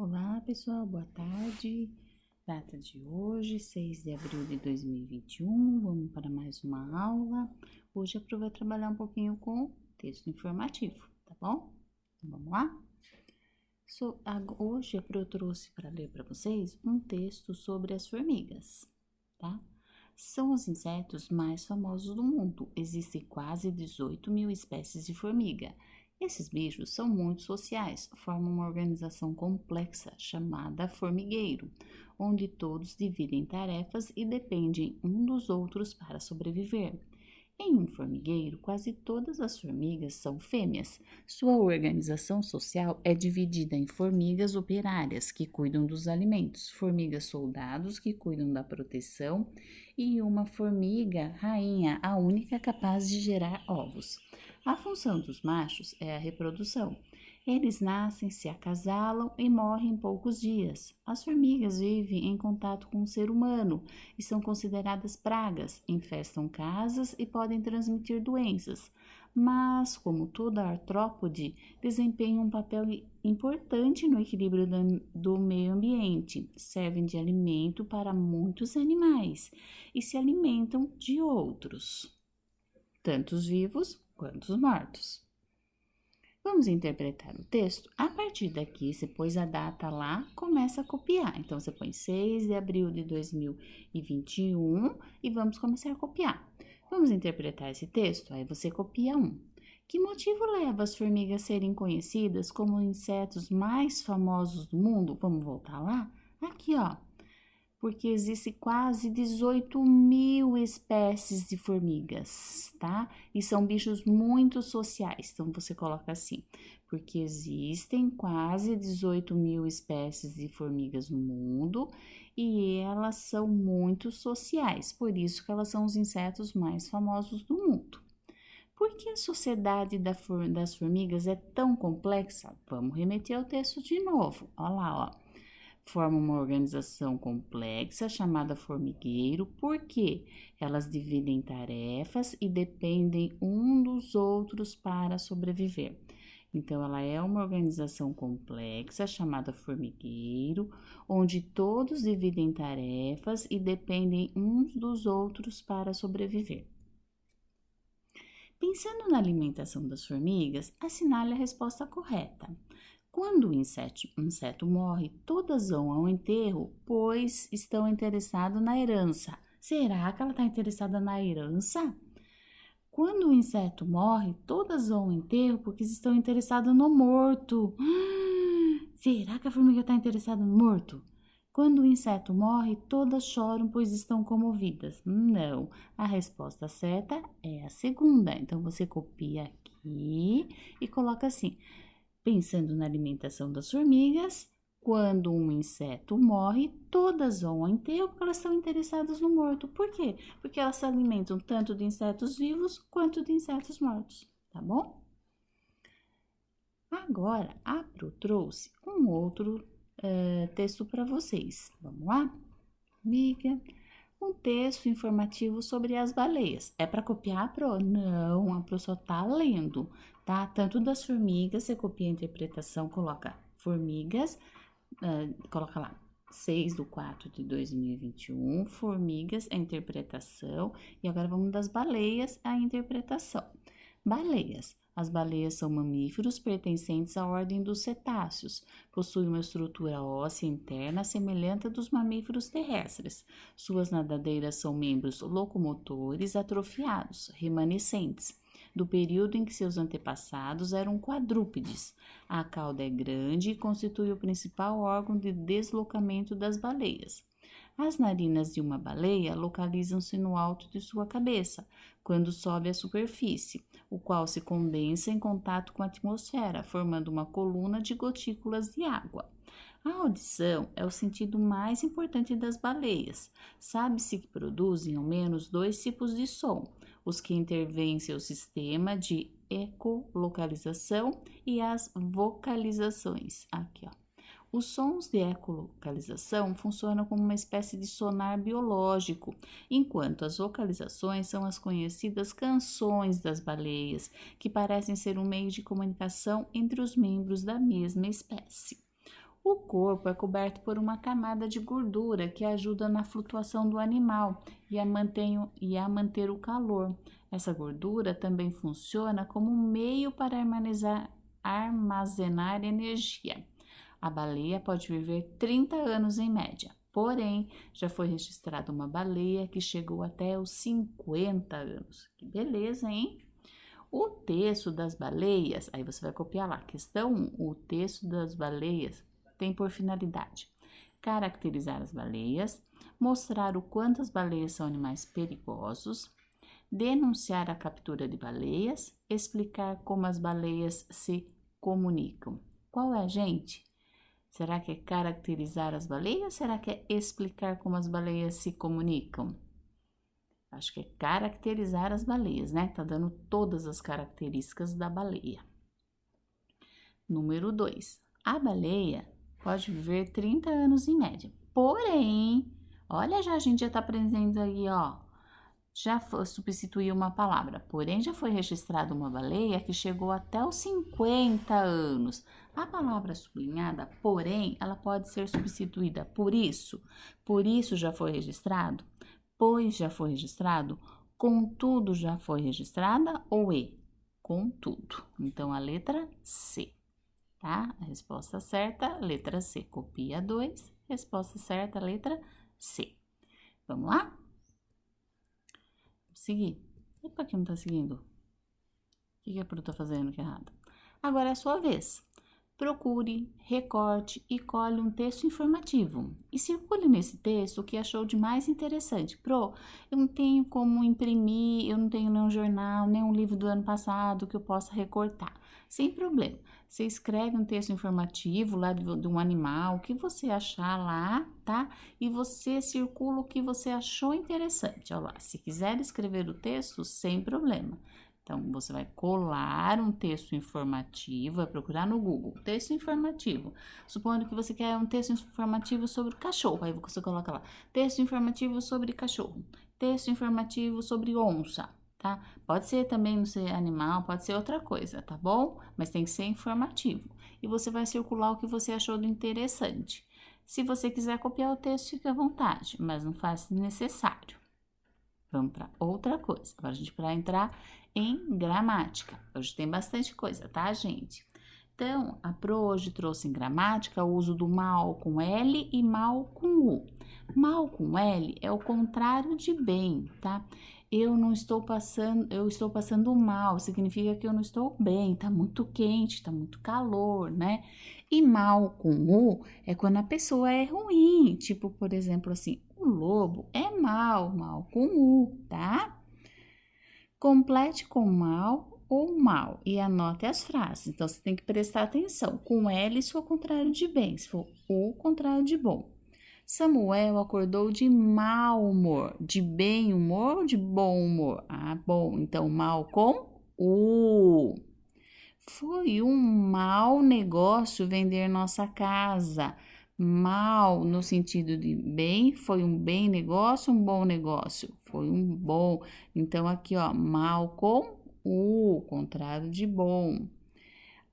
Olá, pessoal, boa tarde. Data de hoje, 6 de abril de 2021. Vamos para mais uma aula. Hoje eu vou trabalhar um pouquinho com texto informativo, tá bom? Então, vamos lá? Hoje eu trouxe para ler para vocês um texto sobre as formigas, tá? São os insetos mais famosos do mundo. Existem quase 18 mil espécies de formiga. Esses bichos são muito sociais, formam uma organização complexa chamada formigueiro, onde todos dividem tarefas e dependem um dos outros para sobreviver. Em um formigueiro, quase todas as formigas são fêmeas. Sua organização social é dividida em formigas operárias, que cuidam dos alimentos, formigas soldados, que cuidam da proteção, e uma formiga rainha, a única capaz de gerar ovos. A função dos machos é a reprodução. Eles nascem, se acasalam e morrem em poucos dias. As formigas vivem em contato com o ser humano e são consideradas pragas, infestam casas e podem transmitir doenças. Mas, como toda artrópode, desempenham um papel importante no equilíbrio do meio ambiente. Servem de alimento para muitos animais e se alimentam de outros, tanto os vivos quanto os mortos. Vamos interpretar o texto? A partir daqui, você pôs a data lá, começa a copiar. Então, você põe 6 de abril de 2021 e vamos começar a copiar. Vamos interpretar esse texto? Aí você copia um. Que motivo leva as formigas a serem conhecidas como os insetos mais famosos do mundo? Vamos voltar lá? Aqui, ó. Porque existem quase 18 mil espécies de formigas, tá? E são bichos muito sociais, então você coloca assim, porque existem quase 18 mil espécies de formigas no mundo e elas são muito sociais, por isso que elas são os insetos mais famosos do mundo. Por que a sociedade das formigas é tão complexa? Vamos remeter ao texto de novo, olha lá, ó. Forma uma organização complexa chamada formigueiro, porque elas dividem tarefas e dependem um dos outros para sobreviver. Então, ela é uma organização complexa chamada formigueiro, onde todos dividem tarefas e dependem uns dos outros para sobreviver. Pensando na alimentação das formigas, assinale a resposta correta. Quando o inseto morre, todas vão ao enterro, pois estão interessadas na herança. Será que ela está interessada na herança? Quando o inseto morre, todas vão ao enterro porque estão interessadas no morto. Será que a formiga está interessada no morto? Quando o inseto morre, todas choram, pois estão comovidas. Não, a resposta certa é a segunda. Então, você copia aqui e coloca assim. Pensando na alimentação das formigas, quando um inseto morre, todas vão ao enterro porque elas estão interessadas no morto. Por quê? Porque elas se alimentam tanto de insetos vivos quanto de insetos mortos, tá bom? Agora, a Pro trouxe um outro texto para vocês. Vamos lá? Amiga, um texto informativo sobre as baleias. É para copiar a Pro? Não, a Pro só tá lendo, tá? Tanto das formigas, você copia a interpretação, coloca formigas, coloca lá 6/4/2021, formigas, a interpretação, e agora vamos das baleias, a interpretação. Baleias. As baleias são mamíferos pertencentes à ordem dos cetáceos. Possuem uma estrutura óssea interna semelhante à dos mamíferos terrestres. Suas nadadeiras são membros locomotores atrofiados, remanescentes, do período em que seus antepassados eram quadrúpedes. A cauda é grande e constitui o principal órgão de deslocamento das baleias. As narinas de uma baleia localizam-se no alto de sua cabeça, quando sobe à superfície, o qual se condensa em contato com a atmosfera, formando uma coluna de gotículas de água. A audição é o sentido mais importante das baleias. Sabe-se que produzem ao menos 2 tipos de som, os que intervêm em seu sistema de ecolocalização e as vocalizações. Aqui, ó. Os sons de ecolocalização funcionam como uma espécie de sonar biológico, enquanto as vocalizações são as conhecidas canções das baleias, que parecem ser um meio de comunicação entre os membros da mesma espécie. O corpo é coberto por uma camada de gordura que ajuda na flutuação do animal e a manter o calor. Essa gordura também funciona como um meio para armazenar energia. A baleia pode viver 30 anos em média, porém, já foi registrada uma baleia que chegou até os 50 anos. Que beleza, hein? O texto das baleias, aí você vai copiar lá, questão 1, o texto das baleias tem por finalidade caracterizar as baleias, mostrar o quanto as baleias são animais perigosos, denunciar a captura de baleias, explicar como as baleias se comunicam. Qual é, gente? Será que é caracterizar as baleias ou será que é explicar como as baleias se comunicam? Acho que é caracterizar as baleias, né? Tá dando todas as características da baleia. Número 2. A baleia pode viver 30 anos em média. Porém, olha, a gente já tá aprendendo aí, ó. Substituiu uma palavra. Porém, já foi registrada uma baleia que chegou até os 50 anos. A palavra sublinhada, porém, ela pode ser substituída por isso. Por isso já foi registrado. Pois já foi registrado. Contudo já foi registrada ou e? Contudo. Então, a letra C, tá? A resposta certa, letra C. Copia 2. Resposta certa, letra C. Vamos lá? Seguir. E para quem não tá seguindo? O que a Pro tá fazendo que é errado? Agora é a sua vez. Procure, recorte e colhe um texto informativo. E circule nesse texto o que achou de mais interessante. Pro, eu não tenho como imprimir, eu não tenho nenhum jornal, nenhum livro do ano passado que eu possa recortar. Sem problema. Você escreve um texto informativo lá de um animal, o que você achar lá, tá? E você circula o que você achou interessante. Olha lá, se quiser escrever o texto, sem problema. Então, você vai colar um texto informativo, vai procurar no Google, texto informativo. Supondo que você quer um texto informativo sobre cachorro, aí você coloca lá, texto informativo sobre cachorro, texto informativo sobre onça, tá? Pode ser também, não ser animal, pode ser outra coisa, tá bom? Mas tem que ser informativo. E você vai circular o que você achou do interessante. Se você quiser copiar o texto, fique à vontade, mas não faz necessário. Vamos para outra coisa. Agora a gente vai entrar em gramática. Hoje tem bastante coisa, tá, gente? Então, a Pro hoje trouxe em gramática o uso do mal com L e mal com U. Mal com L é o contrário de bem, tá? Eu estou passando mal, significa que eu não estou bem, tá muito quente, tá muito calor, né? E mal com U é quando a pessoa é ruim, tipo, por exemplo, assim, o lobo é mal com U, tá? Complete com mal ou mal e anote as frases. Então, você tem que prestar atenção. Com L, se for o contrário de bem, se for o contrário de bom. Samuel acordou de mau humor. De bem humor ou de bom humor? Ah, bom. Então, mal com U. Foi um mau negócio vender nossa casa. Mal no sentido de bem, foi um bem negócio, um bom negócio? Foi um bom. Então, aqui, ó, mal com U, contrário de bom.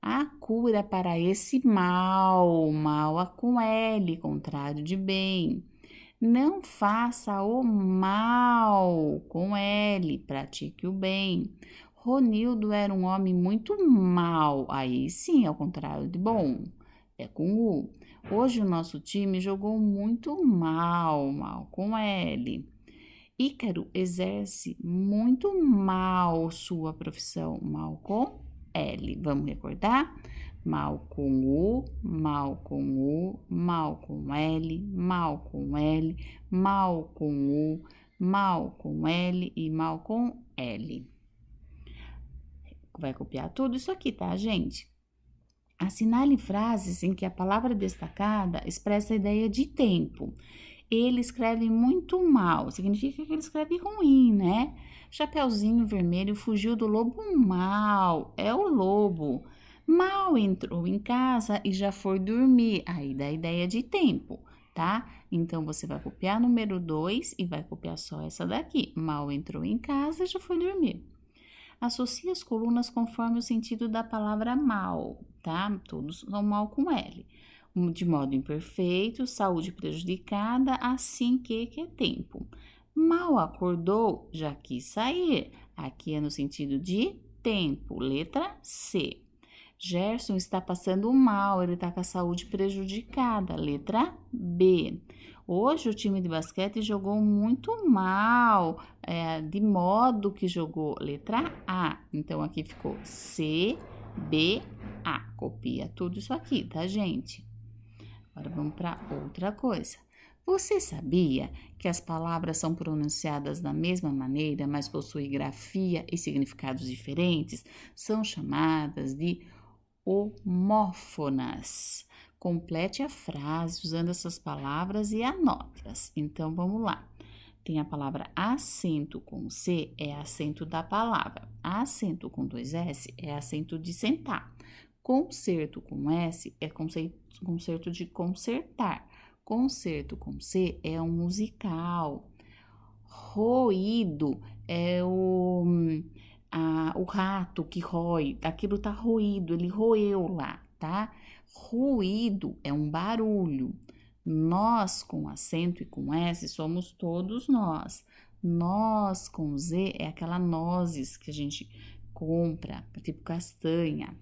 A cura para esse mal, mal com L, contrário de bem. Não faça o mal com L, pratique o bem. Ronildo era um homem muito mau, aí sim, ao contrário de bom, é com U. Hoje o nosso time jogou muito mal com L. Ícaro exerce muito mal sua profissão, mal com L. Vamos recordar? Mal com U, mal com U, mal com L, mal com L, mal com U, mal com L e mal com L. Vai copiar tudo isso aqui, tá, gente? Assinale frases em que a palavra destacada expressa a ideia de tempo. Ele escreve muito mal, significa que ele escreve ruim, né? Chapeuzinho vermelho fugiu do lobo mal, é o lobo. Mal entrou em casa e já foi dormir, aí dá a ideia de tempo, tá? Então, você vai copiar número 2 e vai copiar só essa daqui. Mal entrou em casa e já foi dormir. Associe as colunas conforme o sentido da palavra mal, tá? Todos são mal com L. De modo imperfeito, saúde prejudicada, assim que é tempo. Mal acordou, já quis sair. Aqui é no sentido de tempo. Letra C. Gerson está passando mal, ele está com a saúde prejudicada. Letra B. Hoje o time de basquete jogou muito mal, de modo que jogou. Letra A. Então aqui ficou C, B, A. Copia tudo isso aqui, tá, gente? Agora vamos para outra coisa. Você sabia que as palavras são pronunciadas da mesma maneira, mas possuem grafia e significados diferentes? São chamadas de homófonas. Complete a frase usando essas palavras e anote-as. Então, vamos lá. Tem a palavra acento com C, é acento da palavra. Acento com 2 S é acento de sentar. Concerto com S é concerto de consertar. Concerto com C é um musical. Roído é o rato que rói, aquilo tá roído, ele roeu lá, tá? Ruído é um barulho. Nós com acento e com S somos todos nós. Nós com Z é aquela nozes que a gente compra, tipo castanha.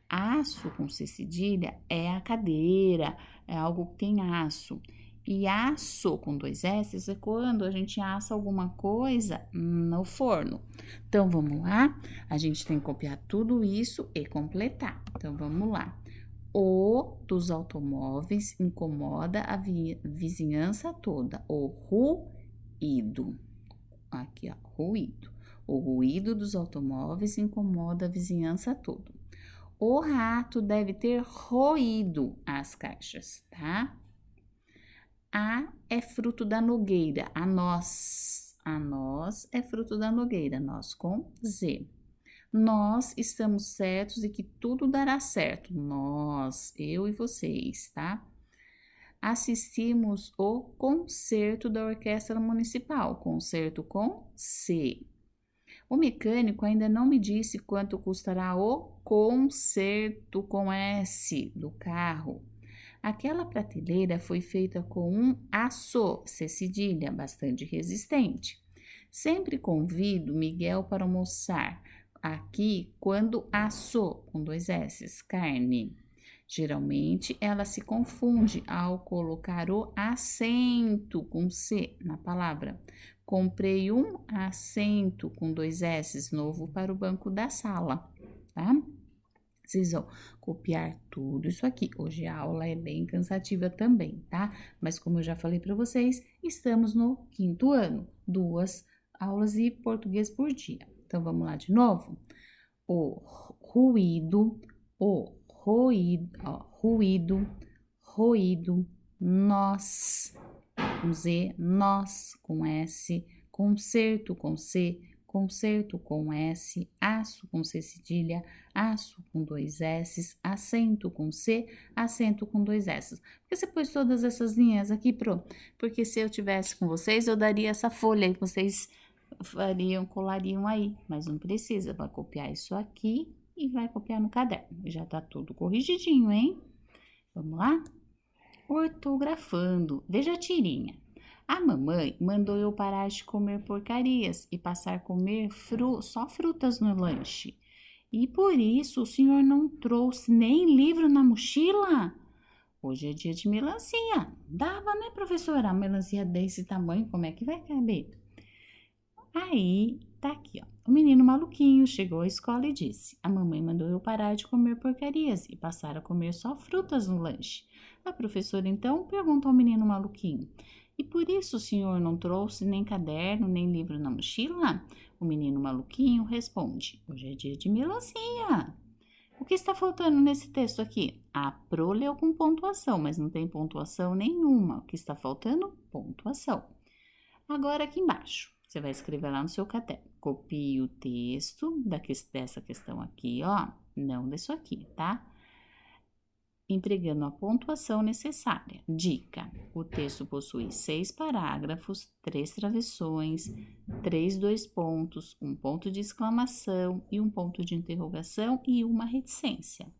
Aço com C cedilha é a cadeira, é algo que tem aço. E aço com 2 S é quando a gente assa alguma coisa no forno. Então, vamos lá? A gente tem que copiar tudo isso e completar. Então, vamos lá. O dos automóveis incomoda a vizinhança toda. O ruído. Aqui, ó, ruído. O ruído dos automóveis incomoda a vizinhança toda. O rato deve ter roído as caixas, tá? A é fruto da nogueira, a nós é fruto da nogueira, nós com Z. Nós estamos certos de que tudo dará certo, nós, eu e vocês, tá? Assistimos o concerto da Orquestra Municipal, concerto com C. O mecânico ainda não me disse quanto custará o concerto com S do carro. Aquela prateleira foi feita com um aço, C cedilha, bastante resistente. Sempre convido Miguel para almoçar aqui quando assou, com 2 S, carne. Geralmente ela se confunde ao colocar o acento com C na palavra. Comprei um assento com 2 S novo para o banco da sala, tá? Vocês vão copiar tudo isso aqui. Hoje a aula é bem cansativa também, tá? Mas como eu já falei para vocês, estamos no 5º ano, 2 aulas de português por dia. Então, vamos lá de novo? O ruído, ruído, nós, com Z, nós, com S, concerto com C, concerto com S, aço com C cedilha, aço com 2 S, acento com C, acento com 2 S. Por que você pôs todas essas linhas aqui, Pro? Porque se eu tivesse com vocês, eu daria essa folha aí, vocês colariam aí, mas não precisa, vai copiar isso aqui e vai copiar no caderno. Já tá tudo corrigidinho, hein? Vamos lá? Ortografando. Veja a tirinha. A mamãe mandou eu parar de comer porcarias e passar a comer só frutas no lanche. E por isso o senhor não trouxe nem livro na mochila? Hoje é dia de melancia. Dava, né, professora? A melancia desse tamanho, como é que vai caber? Aí, tá aqui, ó. O menino maluquinho chegou à escola e disse: a mamãe mandou eu parar de comer porcarias e passar a comer só frutas no lanche. A professora, então, perguntou ao menino maluquinho: e por isso o senhor não trouxe nem caderno, nem livro na mochila? O menino maluquinho responde: hoje é dia de melancia. O que está faltando nesse texto aqui? A Pro leu com pontuação, mas não tem pontuação nenhuma. O que está faltando? Pontuação. Agora aqui embaixo, você vai escrever lá no seu caderno. Copie o texto dessa questão aqui, ó. Não disso aqui, tá? Entregando a pontuação necessária. Dica: o texto possui 6 parágrafos, 3 travessões, 3 2 pontos, 1 ponto de exclamação e 1 ponto de interrogação e uma reticência.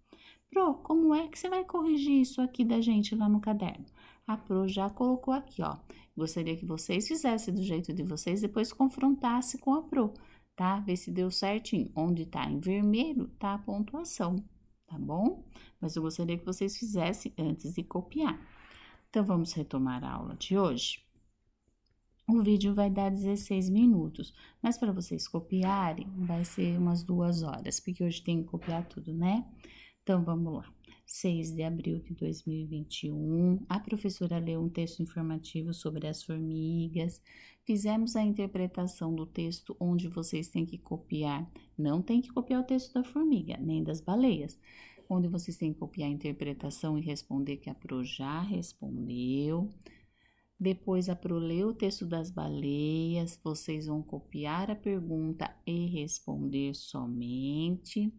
Pro, como é que você vai corrigir isso aqui da gente lá no caderno? A Pro já colocou aqui, ó. Gostaria que vocês fizessem do jeito de vocês, depois confrontasse com a Pro, tá? Ver se deu certinho. Onde tá em vermelho, tá a pontuação, tá bom? Mas eu gostaria que vocês fizessem antes de copiar. Então, vamos retomar a aula de hoje. O vídeo vai dar 16 minutos, mas para vocês copiarem, vai ser umas 2 horas, porque hoje tem que copiar tudo, né? Então, vamos lá. 6 de abril de 2021, a professora leu um texto informativo sobre as formigas. Fizemos a interpretação do texto onde vocês têm que copiar. Não tem que copiar o texto da formiga, nem das baleias. Onde vocês têm que copiar a interpretação e responder que a Pro já respondeu. Depois a Pro leu o texto das baleias. Vocês vão copiar a pergunta e responder somente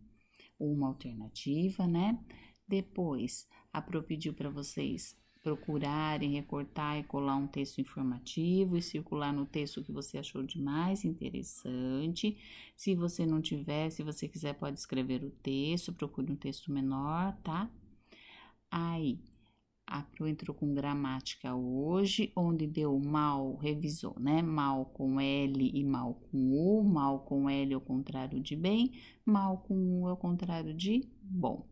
uma alternativa, né? Depois, a Pro pediu para vocês procurarem, recortar e colar um texto informativo e circular no texto que você achou de mais interessante. Se você não tiver, se você quiser, pode escrever o texto, procure um texto menor, tá? Aí, a Pro entrou com gramática hoje, onde deu mal, revisou, né? Mal com L e mal com U. Mal com L é o contrário de bem, mal com U é o contrário de bom.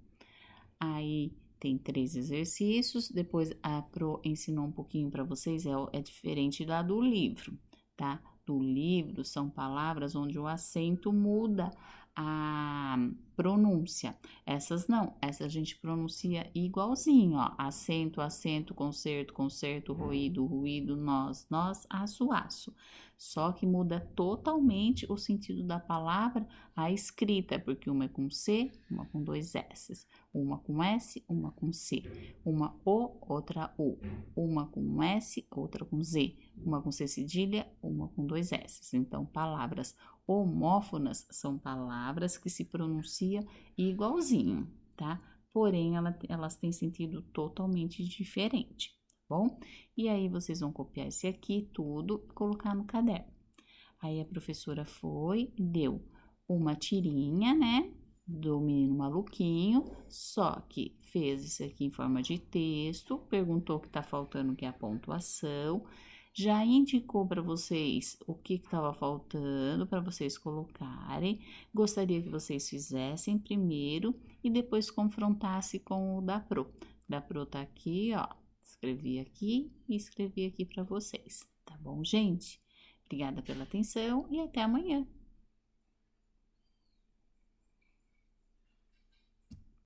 Aí tem 3 exercícios, depois a Pro ensinou um pouquinho para vocês, é diferente lá do livro, tá? Do livro são palavras onde o acento muda a pronúncia. Essas não, essas a gente pronuncia igualzinho, ó. Acento, acento, concerto, concerto, ruído, ruído, nós, aço, aço. Só que muda totalmente o sentido da palavra, a escrita, porque uma é com C, uma com 2 S. Uma com S, uma com C. Uma O, outra U. Uma com S, outra com Z. Uma com C cedilha, uma com 2 S. Então, palavras homófonas são palavras que se pronuncia igualzinho, tá? Porém, elas têm sentido totalmente diferente, tá bom? E aí, vocês vão copiar esse aqui tudo e colocar no caderno. Aí, a professora foi e deu uma tirinha, né? Do menino maluquinho, só que fez isso aqui em forma de texto, perguntou o que tá faltando, que é a pontuação, já indicou para vocês o que estava faltando para vocês colocarem. Gostaria que vocês fizessem primeiro e depois confrontasse com o da Pro. Da Pro tá aqui, ó. Escrevi aqui e escrevi aqui para vocês, tá bom, gente? Obrigada pela atenção e até amanhã.